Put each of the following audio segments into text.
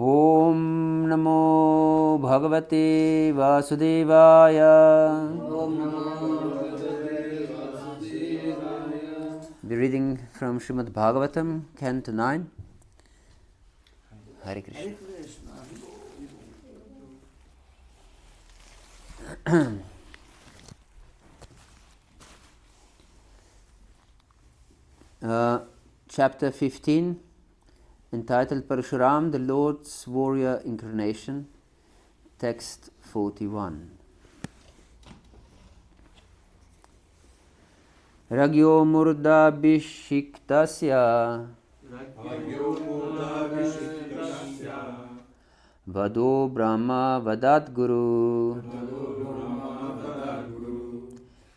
Om Namo Bhagavate Vasudevaya. Om Namo Bhagavate Vasudevaya. The reading from Śrīmad-Bhāgavatam, Canto 9. Hare Krishna. Chapter 15, entitled Paraśurāma, the Lord's Warrior Incarnation, text 41. Ragyo murda bhishiktasya vado brahma vadat guru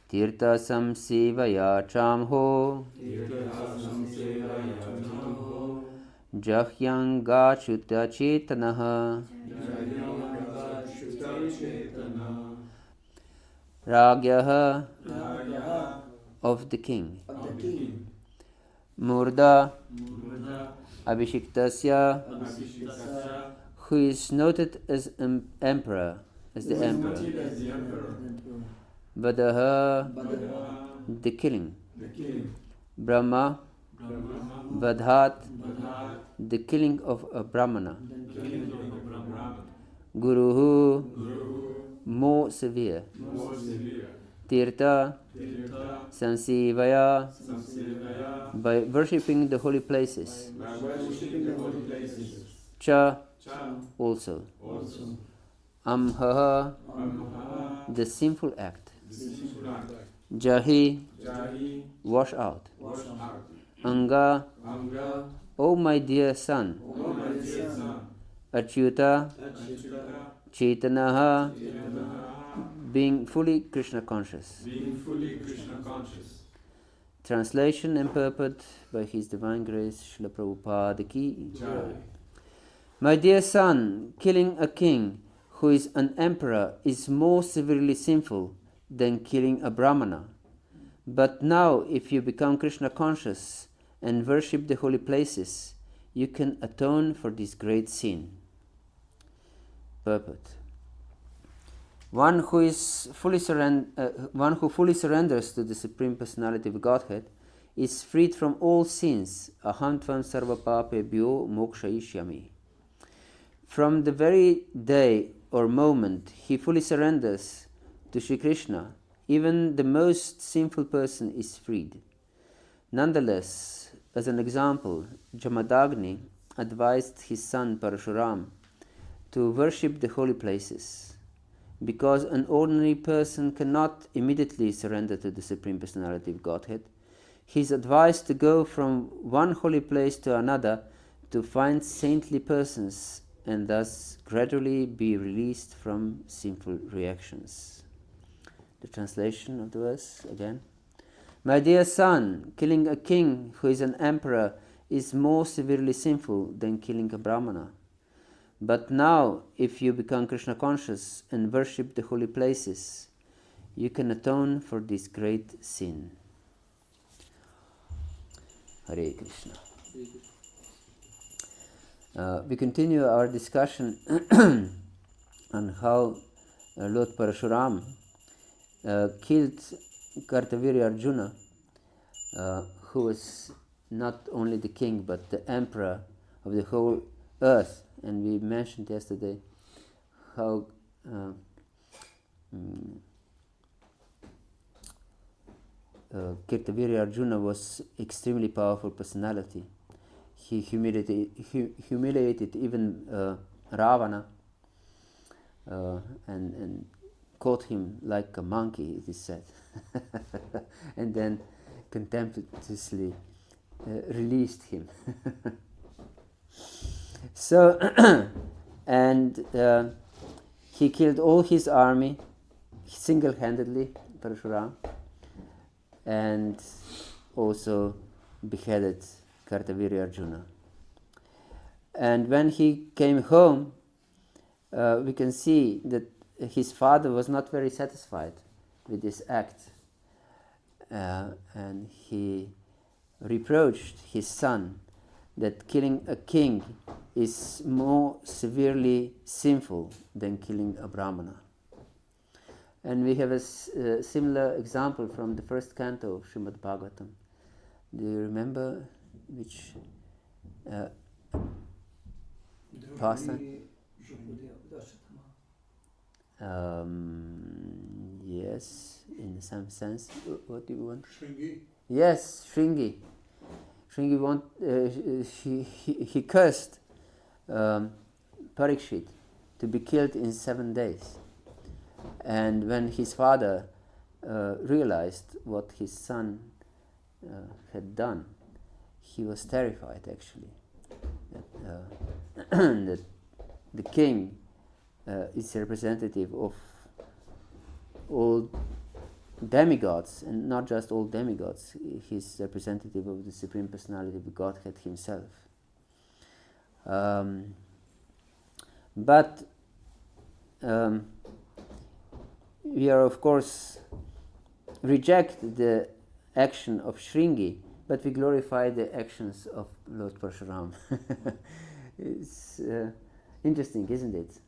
tirtha samsevaya chamho jahyang gachuta chetanaha Ragyaha of the king. Murda Abhishiktasya, who is noted as emperor, as the emperor. Vadaha, the killing. Brahma, Vadhat, the killing of a Brahmana. Guruhu, more severe. Tirtha, Samsevaya, by worshipping the holy places. Cha, also. Amhaha, the sinful act. Jahi, wash out. Anga, O my dear son. Achyuta, Chetanaha, being fully Krishna conscious. Translation and purport by His Divine Grace, Srila Prabhupada Ki Jai. My dear son, killing a king who is an emperor is more severely sinful than killing a Brahmana. But now, if you become Krishna conscious and worship the holy places, you can atone for this great sin. Purport. One who fully surrenders to the Supreme Personality of Godhead is freed from all sins. Aham tvam sarva papebhyo mokshayishyami. From the very day or moment he fully surrenders to Sri Krishna, even the most sinful person is freed. Nonetheless, as an example, Jamadagni advised his son Paraśurāma to worship the holy places. Because an ordinary person cannot immediately surrender to the Supreme Personality of Godhead, he is advised to go from one holy place to another to find saintly persons and thus gradually be released from sinful reactions. The translation of the verse again. My dear son, killing a king who is an emperor is more severely sinful than killing a Brahmana. But now, if you become Krishna conscious and worship the holy places, you can atone for this great sin. Hare Krishna. We continue our discussion on how Lord Paraśurāma killed Kārtavīryārjuna, who was not only the king but the emperor of the whole earth. And we mentioned yesterday how Kārtavīryārjuna was extremely powerful personality. He humiliated even Ravana and caught him like a monkey, it is said, and then contemptuously released him. So, and he killed all his army single-handedly, Paraśurāma, and also beheaded Kārtavīryārjuna. And when he came home, we can see that his father was not very satisfied with this act, and he reproached his son that killing a king is more severely sinful than killing a Brahmana. And we have a similar example from the first canto of Śrīmad-Bhāgavatam. Do you remember which pastime? Yes, in some sense. What do you want? Shringi. Yes, Shringi. Shringi he cursed Parikshit to be killed in 7 days. And when his father realized what his son had done, he was terrified actually. That the king is representative of all demigods, and not just all demigods. He's representative of the Supreme Personality of Godhead himself. But we are, of course, reject the action of Shringi, but we glorify the actions of Lord Paraśurāma. It's interesting, isn't it?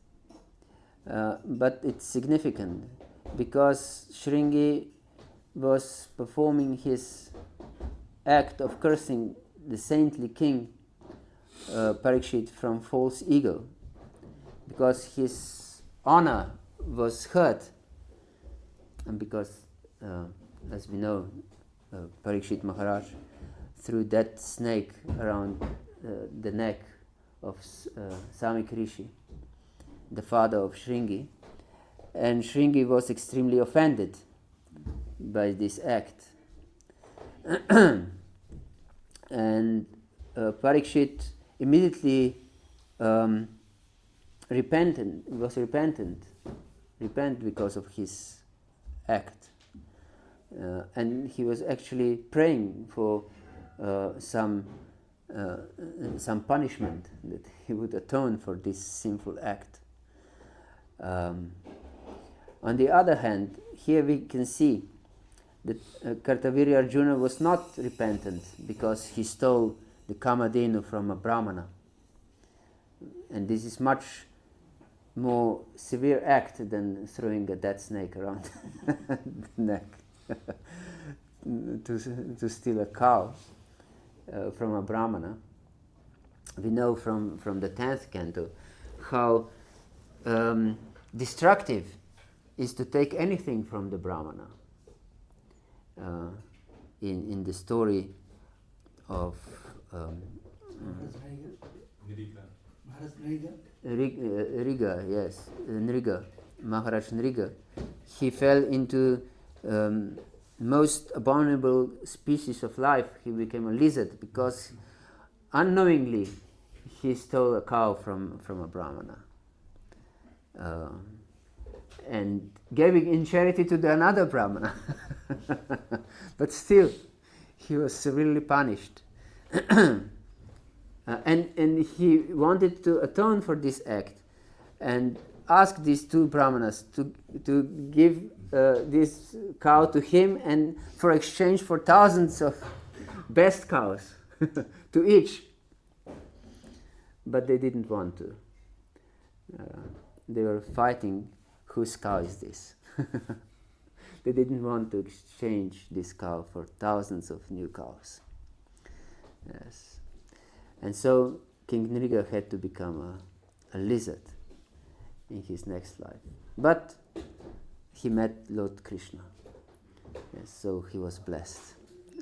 But it's significant because Shringi was performing his act of cursing the saintly king Parikshit from false ego, because his honor was hurt, and because, as we know, Parikshit Maharaj threw that snake around the neck of Samik Rishi, the father of Shringi, and Shringi was extremely offended by this act. And Parikshit immediately repented because of his act. And he was actually praying for some punishment, that he would atone for this sinful act. On the other hand, here we can see that Kārtavīryārjuna was not repentant because he stole the Kamadhenu from a Brahmana. And this is much more severe act than throwing a dead snake around the neck. to steal a cow from a Brahmana. We know from the 10th canto how destructive is to take anything from the Brahmana. In the story of Nriga, yes, Nriga, Maharaj Nriga, he fell into most abominable species of life. He became a lizard because unknowingly he stole a cow from a Brahmana and gave it in charity to another Brahmana. But still, he was severely punished. And he wanted to atone for this act and asked these two Brahmanas to give this cow to him, and for exchange for thousands of best cows to each. But they didn't want to. They were fighting, whose cow is this? They didn't want to exchange this cow for thousands of new cows. Yes. And so King Nriga had to become a lizard in his next life. But he met Lord Krishna. Yes, so he was blessed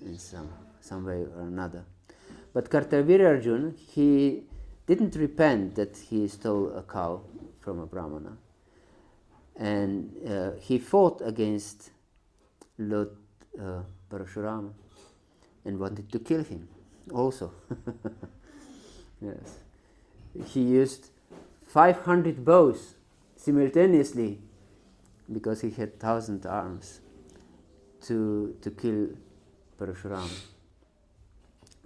in some way or another. But Kārtavīryārjuna, he didn't repent that he stole a cow from a Brahmana. And he fought against Lord Paraśurāma and wanted to kill him also. Yes. He used 500 bows simultaneously because he had 1,000 arms to kill Paraśurāma.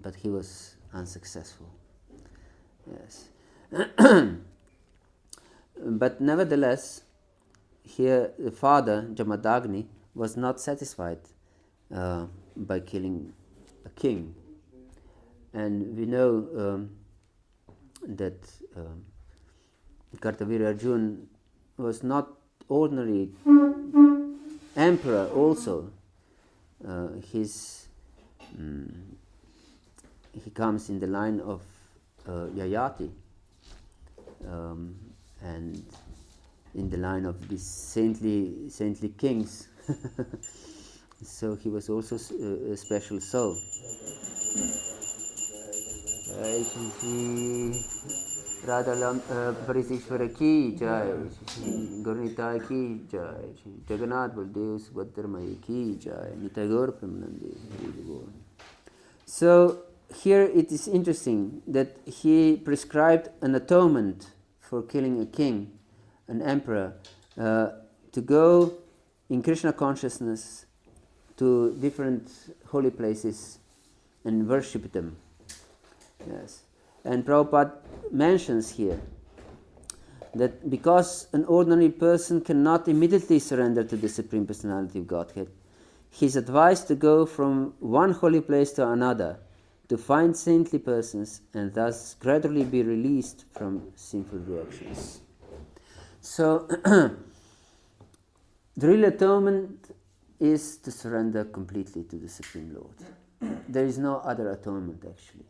But he was unsuccessful. Yes. But nevertheless, here the father, Jamadagni, was not satisfied by killing a king. And we know that Kārtavīryārjuna was not ordinary emperor also. He comes in the line of Yayati, and in the line of these saintly kings. So he was also a special soul. Radha Parisishvara ki jai, Gaurnitai ki jai, Jagannath Baldev Subhadramaya ki jai, Nitai Gaur Premanande. So here it is interesting that he prescribed an atonement for killing a king, an emperor, to go in Krishna consciousness to different holy places and worship them. Yes. And Prabhupada mentions here that because an ordinary person cannot immediately surrender to the Supreme Personality of Godhead, he is advised to go from one holy place to another to find saintly persons and thus gradually be released from sinful reactions. So, the real atonement is to surrender completely to the Supreme Lord. There is no other atonement actually.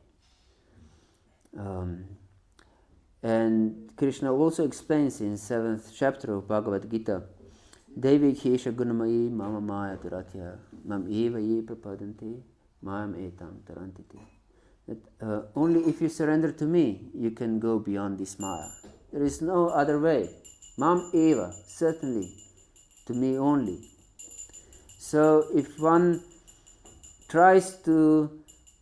And Krishna also explains in 7th chapter of Bhagavad-Gita, Devi Khesha Gunamayi Mama Maya Turatya Mam Eva Ye Prapadanti Mayam Etam Tarantiti. That only if you surrender to me, you can go beyond this Maya. There is no other way. Mam Eva, certainly, to me only. So if one tries to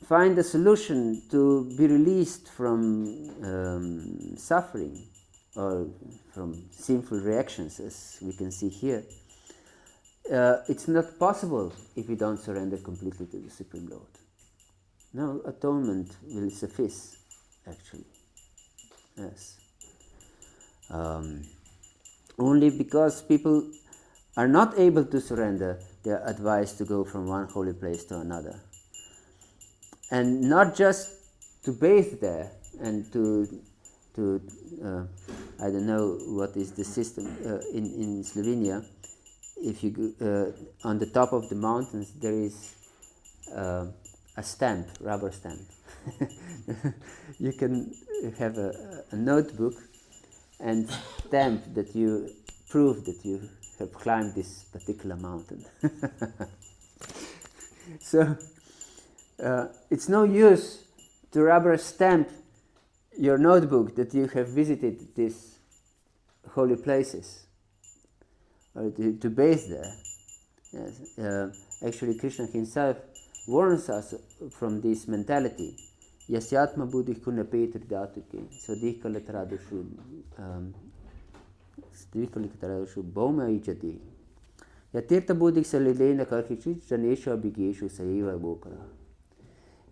find a solution to be released from suffering or from sinful reactions, as we can see here, it's not possible if we don't surrender completely to the Supreme Lord. No atonement will suffice, actually. Yes. Only because people are not able to surrender, they are advised to go from one holy place to another. And not just to bathe there and to I don't know what is the system in Slovenia. If you go, on the top of the mountains there is a stamp, rubber stamp. You can have a notebook and stamp that you prove that you have climbed this particular mountain. So it's no use to rubber stamp your notebook that you have visited these holy places or to bathe there. Yes. Actually, Krishna himself warns us from this mentality. Yasyatma buddhi kuna petri dhatuke swadhika lataradushu bhauma ijati yatirtha buddhi salilena karkichit janeshu abhigeshu saiva bokara.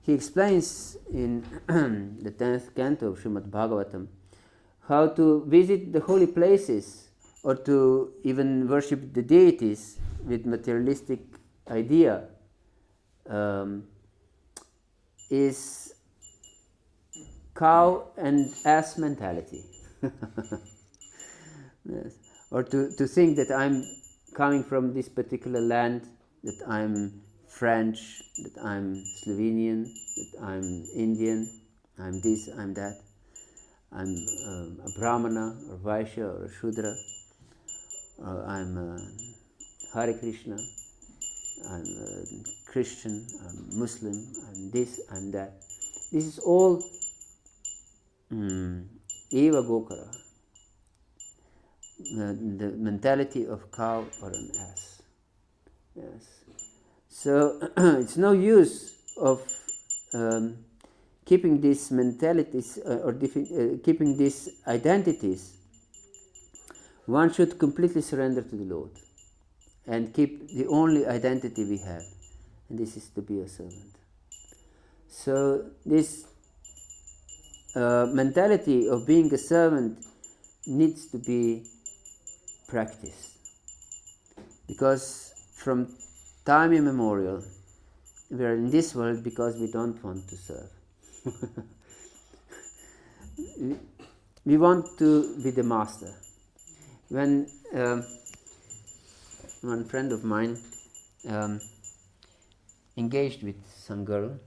He explains in the 10th canto of Śrīmad-Bhāgavatam how to visit the holy places or to even worship the deities with materialistic idea is cow and ass mentality. Yes. Or to think that I'm coming from this particular land, that I'm French, that I'm Slovenian, that I'm Indian, I'm this, I'm that, I'm a Brahmana or Vaishya or a Shudra, or I'm Hare Krishna, I'm a Christian, I'm Muslim, I'm this, I'm that. This is all Eva Gokara, the mentality of cow or an ass. Yes. So it's no use of keeping these mentalities or keeping these identities. One should completely surrender to the Lord and keep the only identity we have, and this is to be a servant. So this mentality of being a servant needs to be practiced, because from time immemorial we are in this world because we don't want to serve. we want to be the master. When one friend of mine engaged with some girl,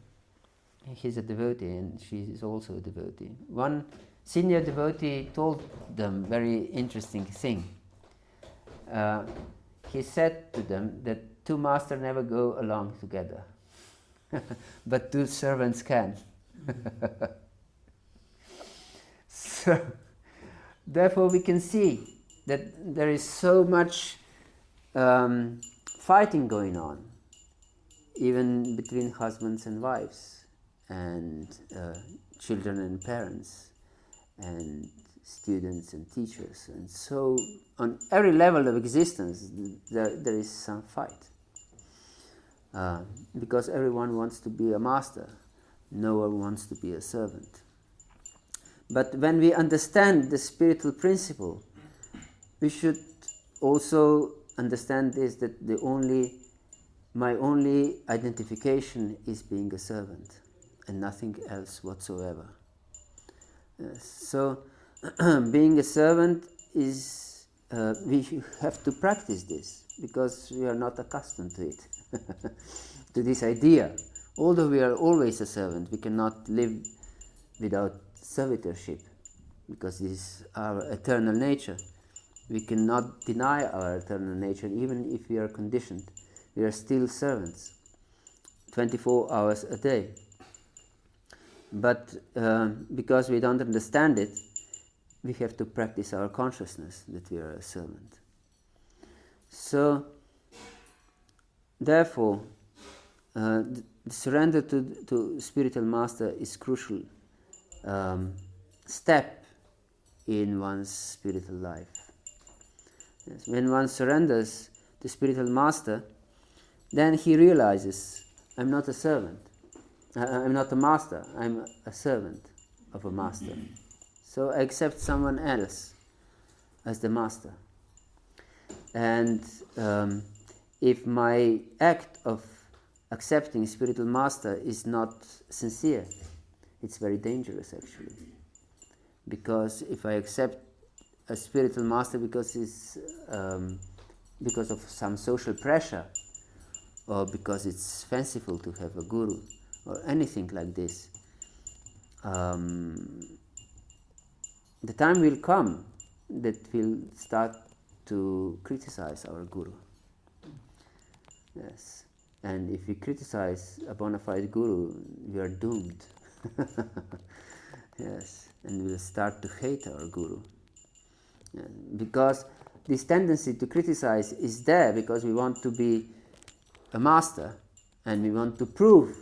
he's a devotee and she is also a devotee. One senior devotee told them very interesting thing. He said to them that two masters never go along together, but two servants can. So, therefore we can see that there is so much fighting going on, even between husbands and wives, and children and parents, and students and teachers, and so on every level of existence there is some fight, because everyone wants to be a master, no one wants to be a servant. But when we understand the spiritual principle, we should also understand this, that my only identification is being a servant and nothing else whatsoever. Yes. So being a servant is, we have to practice this because we are not accustomed to it, to this idea. Although we are always a servant, we cannot live without servitorship because this is our eternal nature. We cannot deny our eternal nature, even if we are conditioned. We are still servants, 24 hours a day. But because we don't understand it, we have to practice our consciousness that we are a servant. So, therefore, the surrender to spiritual master is crucial step in one's spiritual life. Yes. When one surrenders to spiritual master, then he realizes, I'm not a servant. I'm not a master. I'm a servant of a master. So I accept someone else as the master. And if my act of accepting spiritual master is not sincere, it's very dangerous actually. Because if I accept a spiritual master because of some social pressure, or because it's fanciful to have a guru, or anything like this, the time will come that we'll start to criticize our guru. Yes. And if we criticize a bona fide guru, we are doomed. Yes. And we'll start to hate our guru. Yeah. Because this tendency to criticize is there because we want to be a master and we want to prove,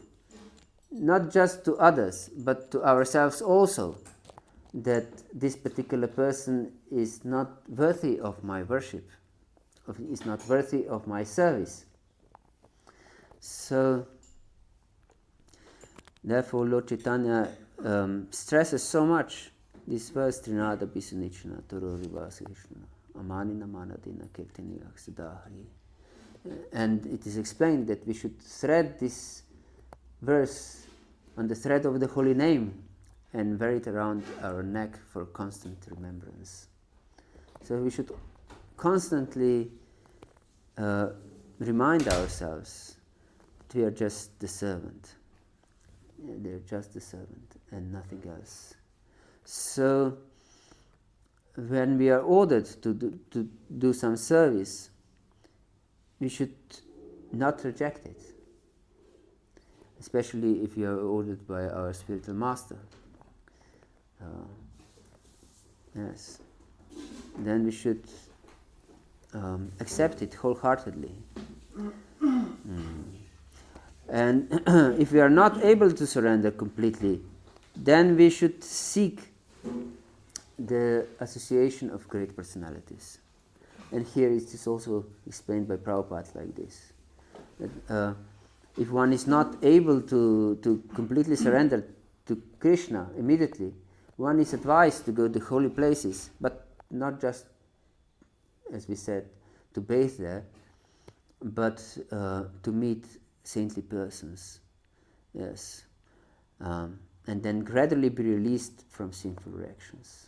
not just to others, but to ourselves also, that this particular person is not worthy of my worship, is not worthy of my service. So, therefore, Lord Chaitanya stresses so much this verse, Trinada Bisunichana, Toro Rivasa Krishna, Amanina Manadina Kirtini Aksadahari. And it is explained that we should thread this verse on the thread of the holy name and wear it around our neck for constant remembrance. So we should constantly remind ourselves that we are just the servant. They're just the servant and nothing else. So when we are ordered to do some service, we should not reject it, especially if you are ordered by our spiritual master. Yes, then we should accept it wholeheartedly. And if we are not able to surrender completely, then we should seek the association of great personalities. And here it is also explained by Prabhupada like this. That, if one is not able to completely surrender to Krishna immediately, one is advised to go to holy places, but not just, as we said, to bathe there, but to meet saintly persons. Yes. and then gradually be released from sinful reactions.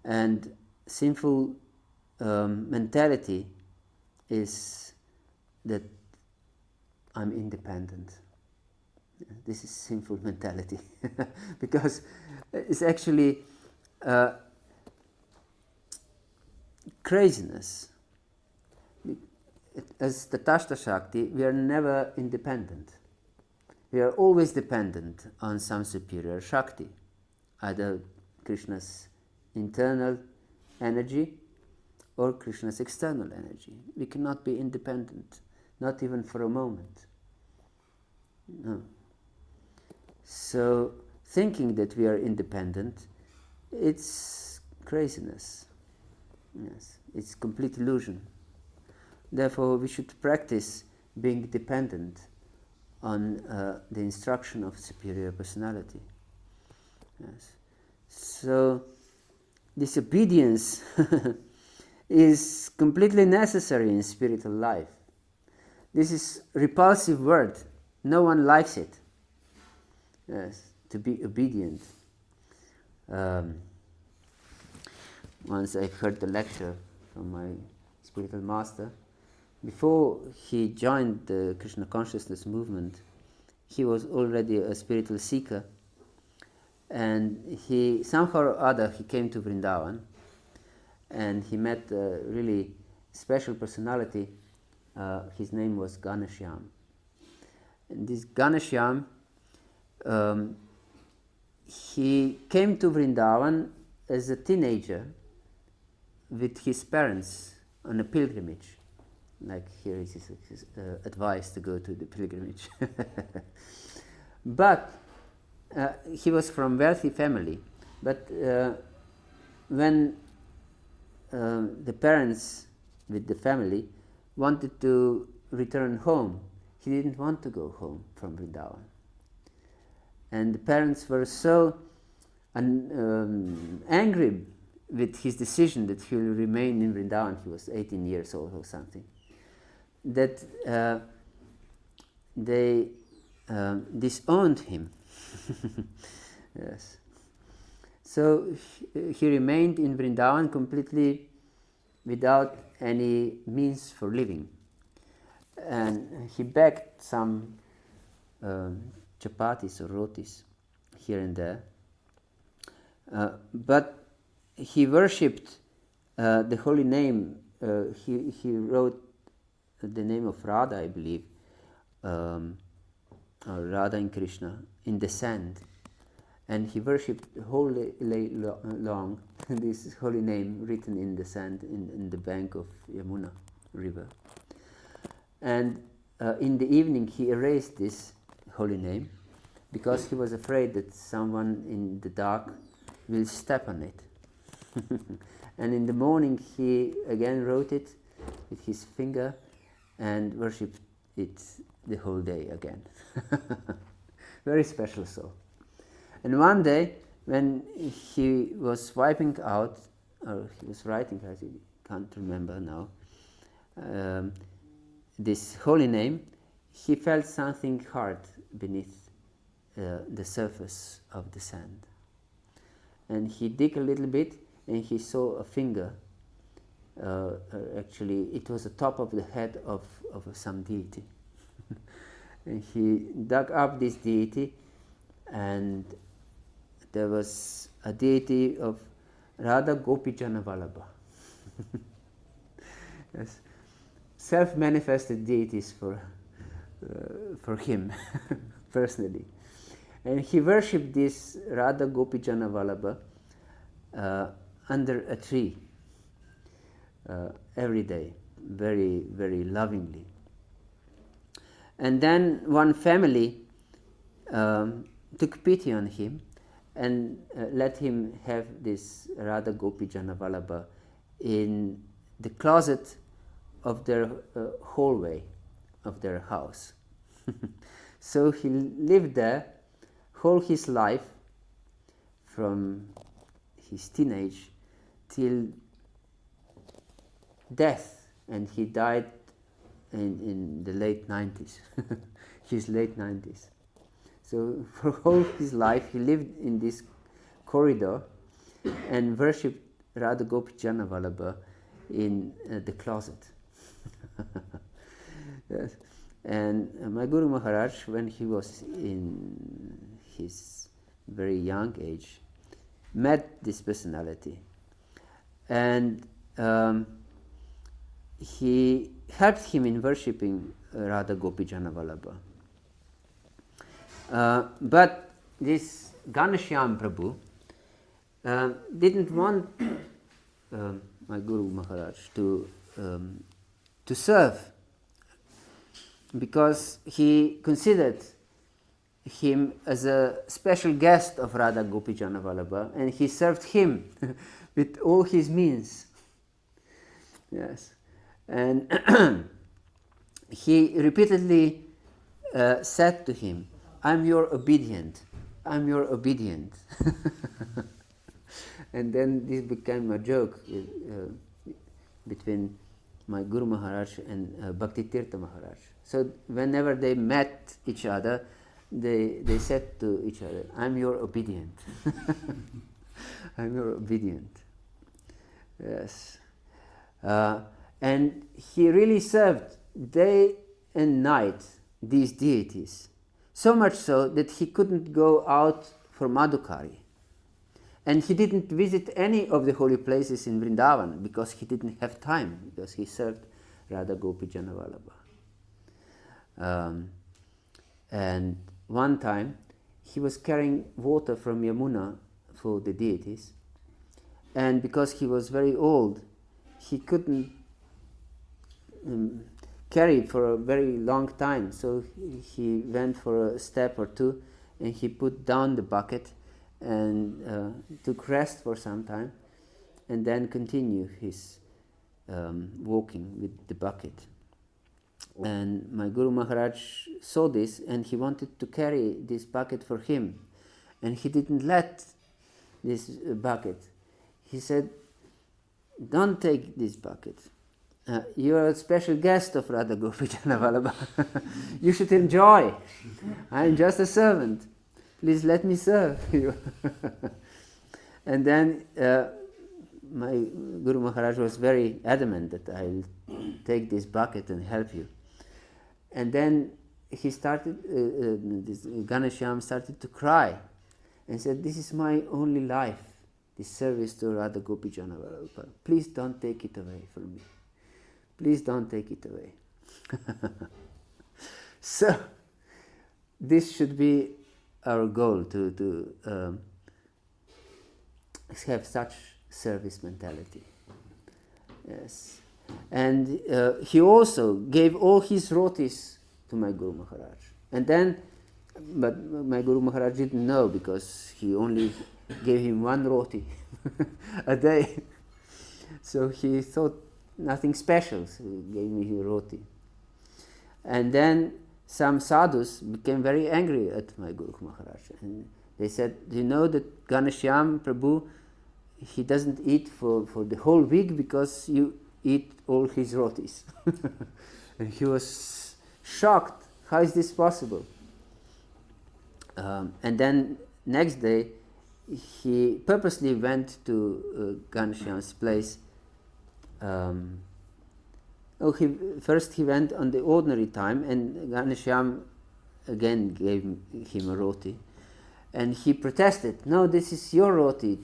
And sinful mentality is that I'm independent. This is sinful mentality because it's actually craziness. As the Tatastha Shakti, we are never independent. We are always dependent on some superior Shakti, either Krishna's internal energy or Krishna's external energy. We cannot be independent, not even for a moment. No. So thinking that we are independent, it's craziness. Yes, it's complete illusion. Therefore, we should practice being dependent on the instruction of superior personality. Yes. So this obedience is completely necessary in spiritual life. This is a repulsive word. No one likes it. Yes, to be obedient. Once I heard the lecture from my spiritual master. Before he joined the Krishna consciousness movement, he was already a spiritual seeker, and he somehow or other he came to Vrindavan, and he met a really special personality. His name was Ghanshyam. And this Ghanshyam, he came to Vrindavan as a teenager with his parents on a pilgrimage. Like here is his advice to go to the pilgrimage. But he was from wealthy family. But when the parents with the family wanted to return home, he didn't want to go home from Vrindavan. And the parents were so angry with his decision that he will remain in Vrindavan. He was 18 years old or something. That they disowned him. Yes. So he remained in Vrindavan completely without any means for living. And he begged some chapatis or rotis here and there. But he worshipped the holy name. He wrote the name of Radha, I believe, or Radha and Krishna, in the sand. And he worshipped whole day long this holy name written in the sand in the bank of Yamuna river. And in the evening he erased this holy name because he was afraid that someone in the dark will step on it. And in the morning he again wrote it with his finger and worshipped it the whole day again. Very special soul. And one day, when he was wiping out, or he was writing, I can't remember now, this holy name, he felt something hard beneath the surface of the sand. And he dug a little bit, and he saw a finger. Actually, it was the top of the head of some deity. And he dug up this deity, and there was a deity of Radha Gopijana Vallabha. Yes. Self-manifested deities for him personally. And he worshipped this Radha Gopijana Vallabha under a tree every day, very, very lovingly. And then one family took pity on him and let him have this Radha Gopijana Vallabha in the closet of their hallway of their house. So he lived there whole his life, from his teenage till death, and he died in the late 90s, his late 90s. So for all his life he lived in this corridor and worshipped Radha Gopijana Vallabha in the closet. Yes. And my Guru Maharaj, when he was in his very young age, met this personality, and he helped him in worshipping Radha Gopijana Vallabha. But this Ghanashyam Prabhu didn't want my Guru Maharaj to serve, because he considered him as a special guest of Radha Gopijana Vallabha, and he served him with all his means. Yes, and he repeatedly said to him, "I'm your obedient, I'm your obedient." And then this became a joke between my Guru Maharaj and Bhakti Tirtha Maharaj. So whenever they met each other, they said to each other, "I'm your obedient." I'm your obedient. Yes. And he really served day and night these deities, so much so that he couldn't go out for Madhukari. And he didn't visit any of the holy places in Vrindavan because he didn't have time, because he served Radha Gopijana Vallabha. And one time he was carrying water from Yamuna for the deities, and because he was very old, he couldn't carry it for a very long time, so he went for a step or two and he put down the bucket and took rest for some time, and then continued his walking with the bucket. And my Guru Maharaj saw this, and he wanted to carry this bucket for him, and he didn't let this bucket. He said, "Don't take this bucket. You are a special guest of Radha Gopijana Vallabha. You should enjoy. I am just a servant. Please let me serve you." And then my Guru Maharaj was very adamant that I'll take this bucket and help you. And then he started, this Ghanashyam started to cry and said, "This is my only life, this service to Radha Gopijana Vallabha. Please don't take it away from me. Please don't take it away." So this should be our goal, to have such service mentality. Yes. And he also gave all his rotis to my Guru Maharaj. And then, but my Guru Maharaj didn't know, because he only gave him one roti a day. So he thought nothing special, so he gave me his roti. And then some sadhus became very angry at my Guru Maharaj, and they said, "Do you know that Ghanashyam Prabhu, he doesn't eat for the whole week because you eat all his rotis?" And he was shocked. How is this possible? And then next day he purposely went to Ghanashyam's place. First he went on the ordinary time, and Ghanashyam again gave him a roti, and he protested, "No, this is your roti.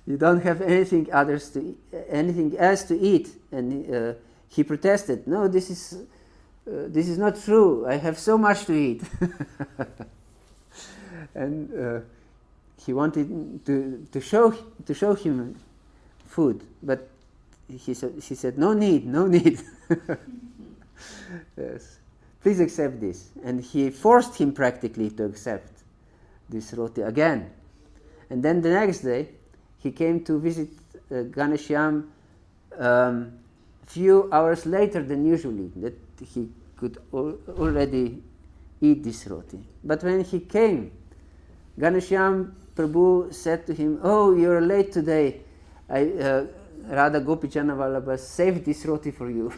You don't have anything else to eat." And he protested, "No, this is not true. I have so much to eat." And he wanted to show him food, but she said, "No need. Yes, please accept this." And he forced him practically to accept this roti again. And then the next day he came to visit Ghanashyam few hours later than usually, that he could already eat this roti. But when he came, Ghanashyam Prabhu said to him, "Oh, you're late today. Radha Gopijana Vallabha saved this roti for you."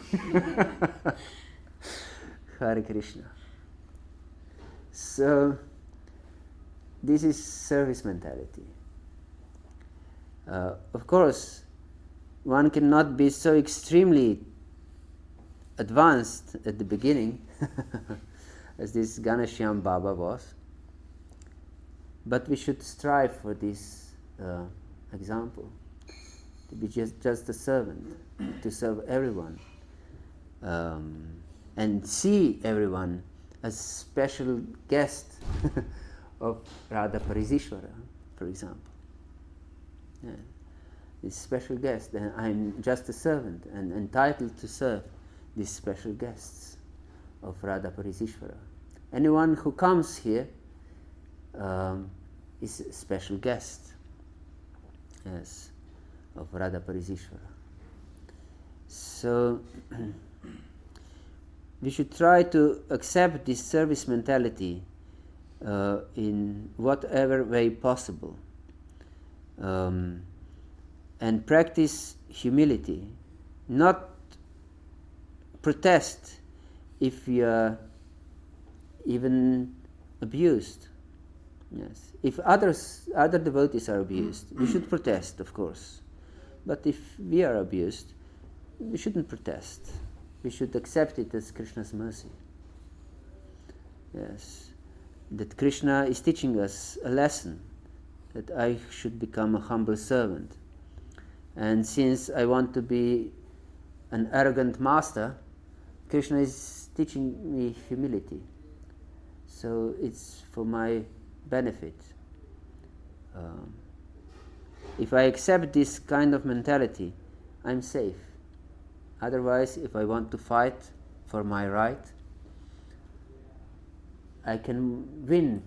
Hare Krishna. So this is service mentality. Of course, one cannot be so extremely advanced at the beginning as this Ganashyam Baba was, but we should strive for this example, to be just a servant, to serve everyone, and see everyone as special guest of Radha Parisishvara, for example. Yeah. This special guest, and I'm just a servant and entitled to serve these special guests of Radha Parisishvara. Anyone who comes here is a special guest, yes, of Radha Parisishvara. So we should try to accept this service mentality in whatever way possible, and practice humility, not protest if we are even abused. Yes, if other devotees are abused, we should protest, of course. But if we are abused, we shouldn't protest. We should accept it as Krishna's mercy. Yes, that Krishna is teaching us a lesson, that I should become a humble servant. And since I want to be an arrogant master, Krishna is teaching me humility. So it's for my benefit. If I accept this kind of mentality, I'm safe. Otherwise, if I want to fight for my right, I can win,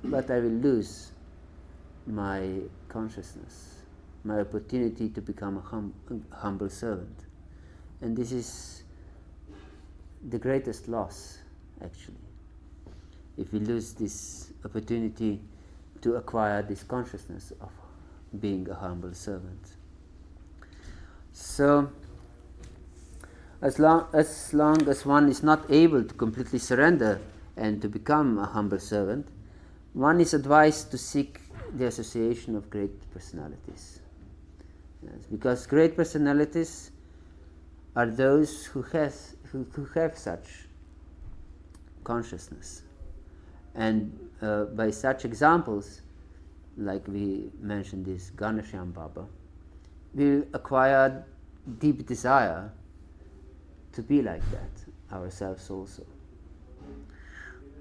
but I will lose my consciousness, my opportunity to become a humble servant. And this is the greatest loss, actually, if we lose this opportunity to acquire this consciousness of being a humble servant. So, as long as one is not able to completely surrender and to become a humble servant, one is advised to seek the association of great personalities. Yes, because great personalities are those who have such consciousness. And by such examples, like we mentioned this Ganashyam Baba, we acquire deep desire to be like that ourselves also.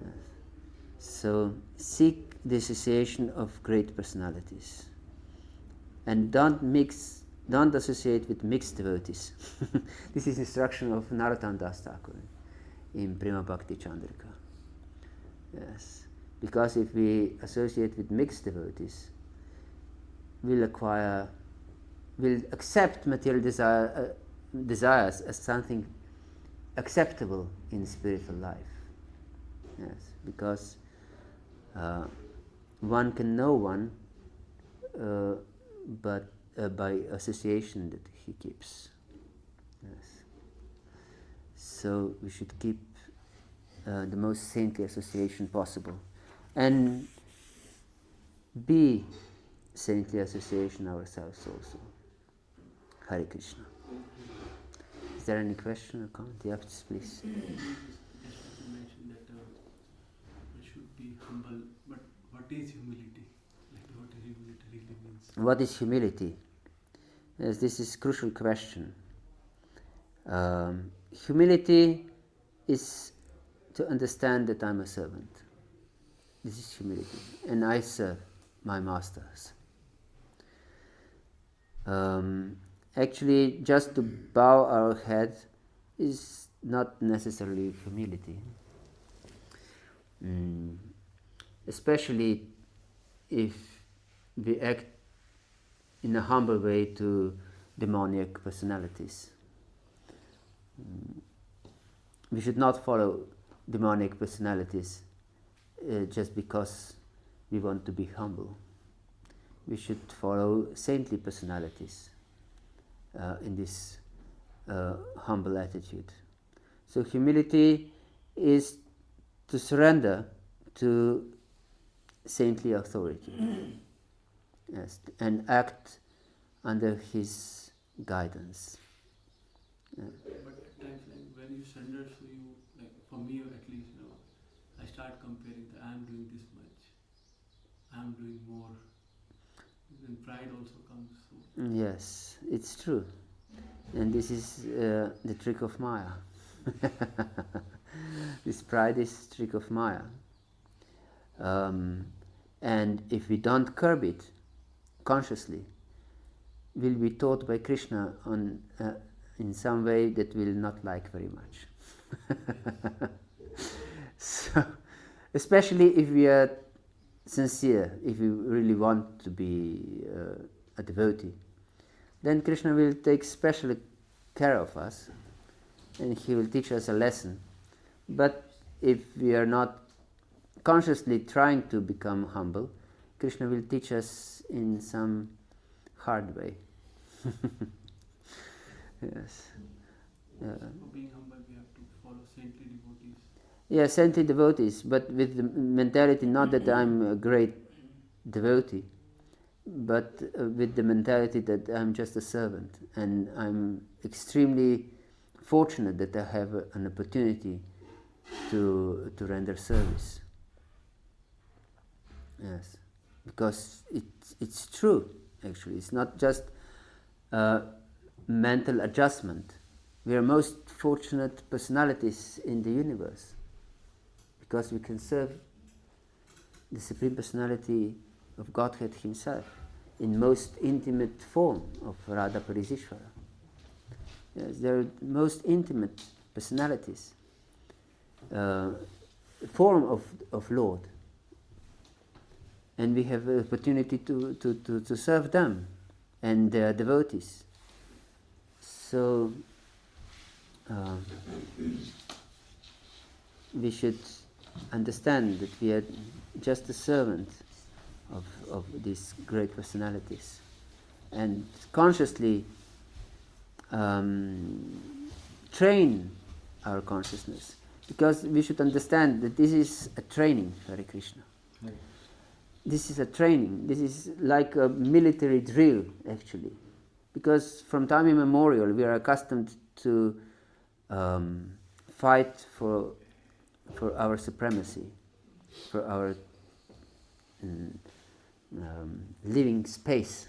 Yes. So seek the association of great personalities, and don't associate with mixed devotees. This is instruction of Narottam Das Thakur in Prema Bhakti Chandrika. Yes, because if we associate with mixed devotees, we'll accept material desires as something acceptable in spiritual life. Yes, because one can know one, but by association that he keeps. Yes. So we should keep the most saintly association possible, and be saintly association ourselves also. Hare Krishna. Is there any question or comment? Yes, please. You mentioned that we should be humble, but what is humility? Like, what humility really means? What is humility? Yes, this is a crucial question. Humility is to understand that I'm a servant. This is humility, and I serve my masters. Actually, just to bow our head is not necessarily humility. Especially if we act in a humble way to demoniac personalities. We should not follow demonic personalities just because we want to be humble. We should follow saintly personalities in this humble attitude. So humility is to surrender to saintly authority. Yes, and act under his guidance. But at times, like when you surrender, so you, like for me at least, I start comparing that I am doing this much, I am doing more. Then pride also comes. So. Yes, it's true. And this is the trick of Maya. This pride is trick of Maya. And if we don't curb it consciously, we'll be taught by Krishna in some way that we'll not like very much. So, especially if we are sincere, if we really want to be a devotee, then Krishna will take special care of us and he will teach us a lesson. But if we are not consciously trying to become humble, Krishna will teach us in some hard way. Yes. For being humble, we have to follow saintly devotees. Yeah, saintly devotees, but with the mentality not that I'm a great devotee, but with the mentality that I'm just a servant, and I'm extremely fortunate that I have an opportunity to render service. Yes, because it's true, actually. It's not just mental adjustment. We are most fortunate personalities in the universe because we can serve the Supreme Personality of Godhead himself in most intimate form of Radha Parisishvara. Yes, they are most intimate personalities, form of Lord. And we have the opportunity to serve them and their devotees. So we should understand that we are just a servant of these great personalities, and consciously train our consciousness, because we should understand that this is a training, Hare Krishna. Right. This is a training. This is like a military drill, actually, because from time immemorial we are accustomed to fight for our supremacy, for our living space.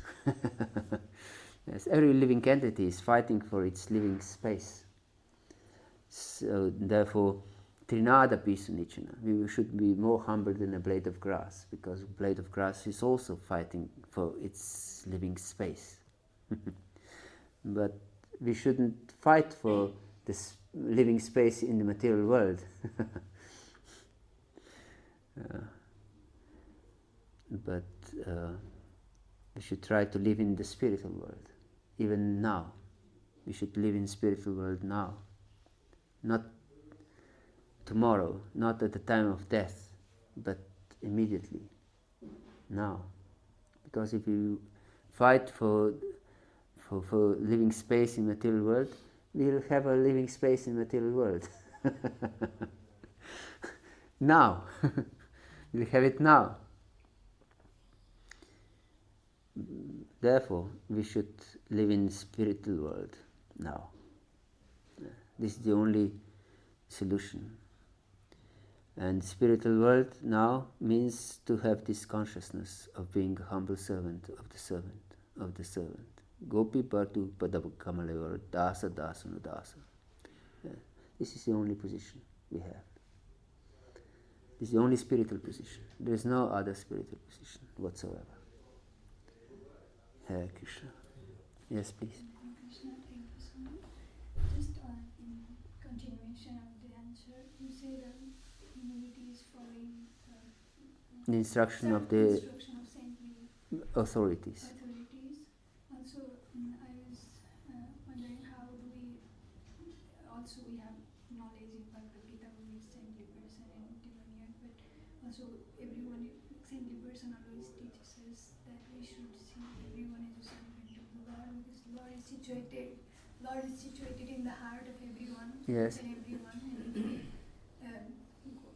Yes, every living entity is fighting for its living space. So therefore, Trinadapi Sunichana, we should be more humble than a blade of grass, because a blade of grass is also fighting for its living space. But we shouldn't fight for this living space in the material world. But we should try to live in the spiritual world, even now. We should live in spiritual world now, not tomorrow, not at the time of death, but immediately, now. Because if you fight for living space in material world, we'll have a living space in material world. Now. We'll have it now. Therefore, we should live in spiritual world now. This is the only solution. And spiritual world now means to have this consciousness of being a humble servant of the servant of the servant. Gopi Bhartu Padavakamalayur Dasa Dasana Dasa. This is the only position we have. This is the only spiritual position. There is no other spiritual position whatsoever. Hare Krishna. Yes, please. Krishna, thank you so much. Just in continuation of the answer, you say that humility is following The instruction of saintly authorities. Also, I was wondering how do we have knowledge in Bhagavad-Gita who is saintly person and demoniac, but also everyone, saintly person always teaches us that we should see everyone as a servant of the Lord, because Lord is situated in the heart of everyone. Yes. And everyone. And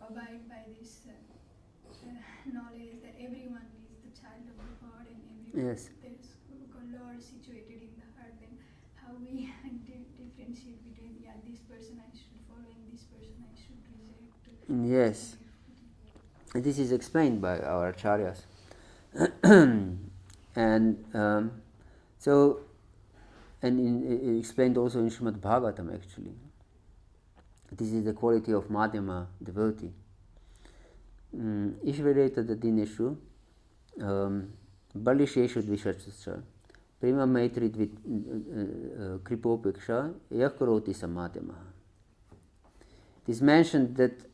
abide by this knowledge that everyone is the child of the God and everyone Yes. there's Lord situated in the heart, then how we differentiate between this person I should follow and this person I should reject. Yes. This is explained by our acharyas. And explained also in Śrīmad-Bhāgavatam actually. This is the quality of Madhyama devotee. Ishvareta dineshu balisheshu dvishachascha prima maitri kripopeksha yakaroti samadhyama. It is mentioned that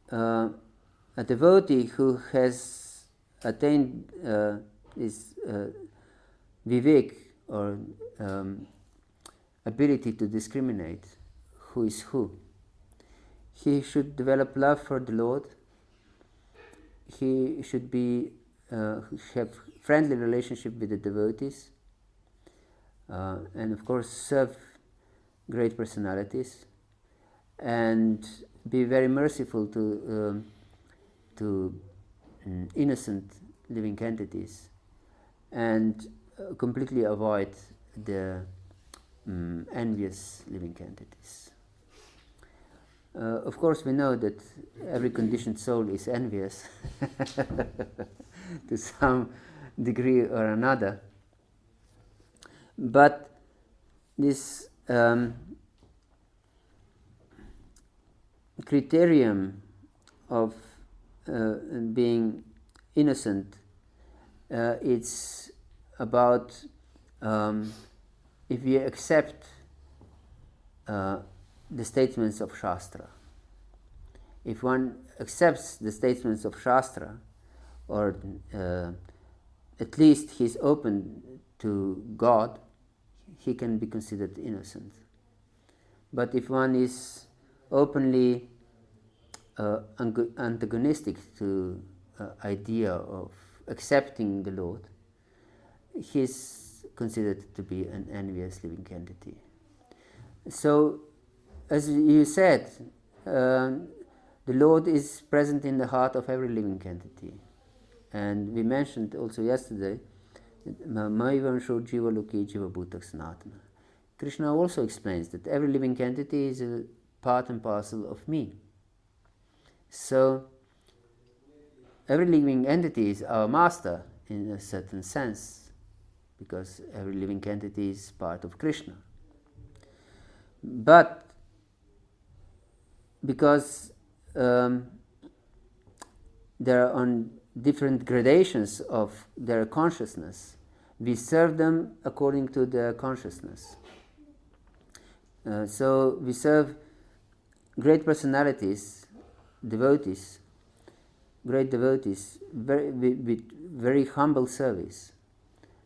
a devotee who has attained this vivek or ability to discriminate who is who, he should develop love for the Lord. He should be have friendly relationship with the devotees, and of course serve great personalities, and be very merciful to innocent living entities, and completely avoid the envious living entities. Of course, we know that every conditioned soul is envious to some degree or another. But this criterion of being innocent, it's about if we accept the statements of Shastra. If one accepts the statements of Shastra, or at least he's open to God, he can be considered innocent. But if one is openly antagonistic to idea of accepting the Lord, he's considered to be an envious living entity. So, as you said, the Lord is present in the heart of every living entity. And we mentioned also yesterday, Maivansho jiva loki jiva bhutak sanatana. Krishna also explains that every living entity is a part and parcel of me. So, every living entity is our master in a certain sense, because every living entity is part of Krishna. But because there are on different gradations of their consciousness, we serve them according to their consciousness. So we serve great personalities, devotees, great devotees, with very humble service,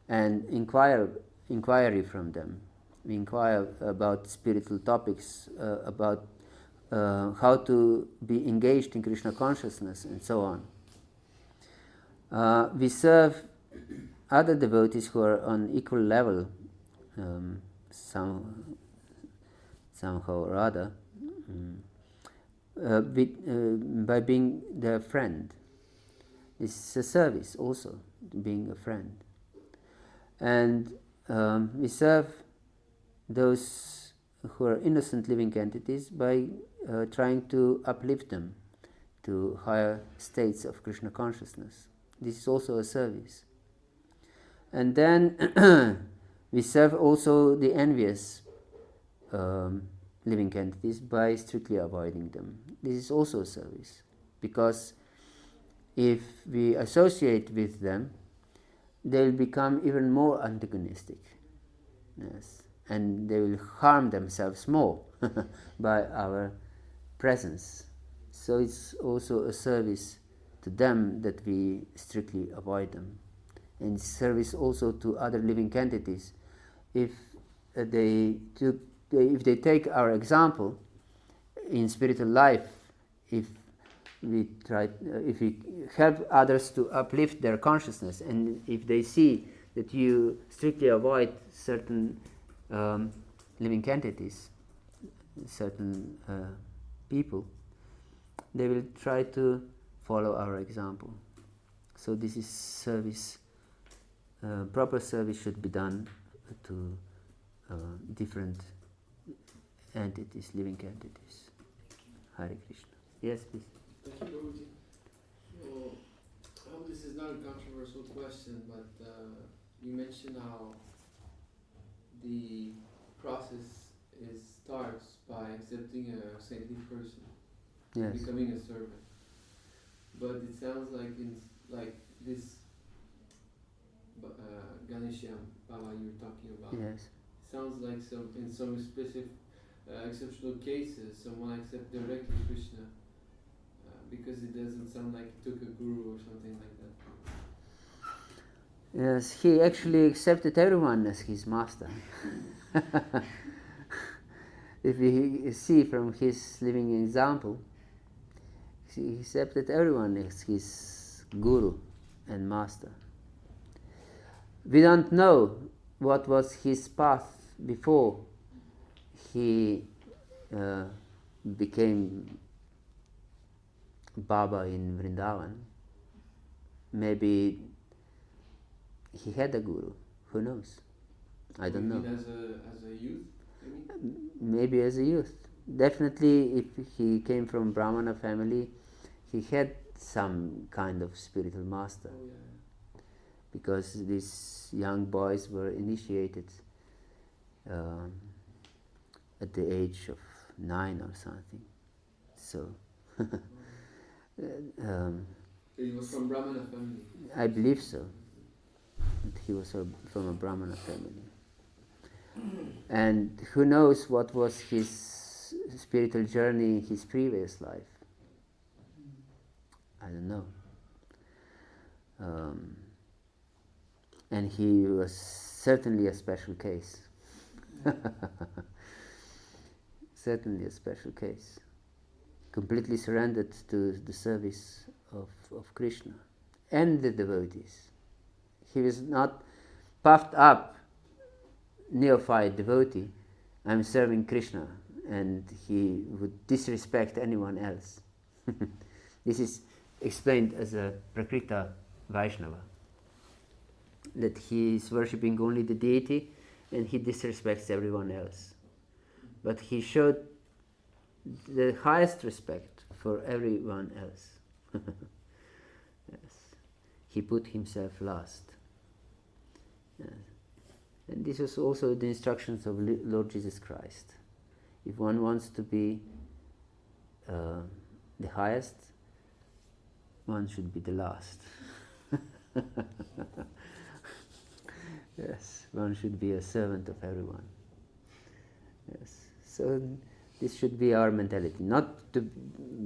and inquiry from them. We inquire about spiritual topics, about how to be engaged in Krishna consciousness, and so on. We serve other devotees who are on equal level, somehow or other, by being their friend. It's a service also, being a friend. And we serve those who are innocent living entities by trying to uplift them to higher states of Krishna consciousness. This is also a service. And then we serve also the envious living entities by strictly avoiding them. This is also a service, because if we associate with them, they'll become even more antagonistic. Yes. And they will harm themselves more by our presence. So it's also a service to them that we strictly avoid them. And service also to other living entities. If they take our example in spiritual life, if we help others to uplift their consciousness, and if they see that you strictly avoid certain living entities, certain people, they will try to follow our example. So this is service. Proper service should be done to different entities, living entities. Hare Krishna. Yes, please. Thank you, Guruji. So, I hope this is not a controversial question, but you mentioned how the process starts by accepting a saintly person, Yes. becoming a servant. But it sounds like this Ganesha Baba you were talking about. Yes. Sounds like in some specific exceptional cases, someone accepts directly Krishna because it doesn't sound like he took a guru or something like that. Yes, he actually accepted everyone as his master. If we see from his living example, he accepted everyone as his guru and master. We don't know what was his path before he became Baba in Vrindavan. Maybe he had a guru. Who knows? I don't know. As a youth, maybe? Maybe as a youth. Definitely, if he came from Brahmana family, he had some kind of spiritual master. Oh, yeah. Because these young boys were initiated at the age of 9 or something. So, He was from Brahmana family. I believe so. He was from a Brahmana family. And who knows what was his spiritual journey in his previous life. I don't know. And he was certainly a special case. Certainly a special case. Completely surrendered to the service of Krishna and the devotees. He was not puffed up neophyte devotee. I'm serving Krishna, and he would disrespect anyone else. This is explained as a Prakrita Vaishnava, that he is worshipping only the deity and he disrespects everyone else. But he showed the highest respect for everyone else. Yes. He put himself last. Yes. And this was also the instructions of Lord Jesus Christ. If one wants to be the highest, one should be the last. Yes, one should be a servant of everyone. Yes, so this should be our mentality, not to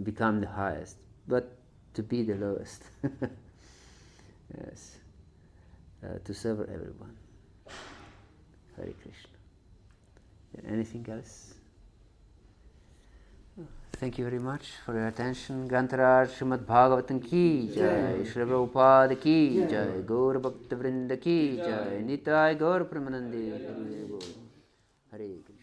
become the highest, but to be the lowest. Yes, to serve everyone. Hare Krishna. Anything else? Thank you very much for your attention. Grantaraj Śrīmad-Bhāgavatam ki jai, Śrīla Prabhupada ki jai, Gaur Bhakta Vrinda ki jai, Nitai Gaur Pramanande Hare Krishna.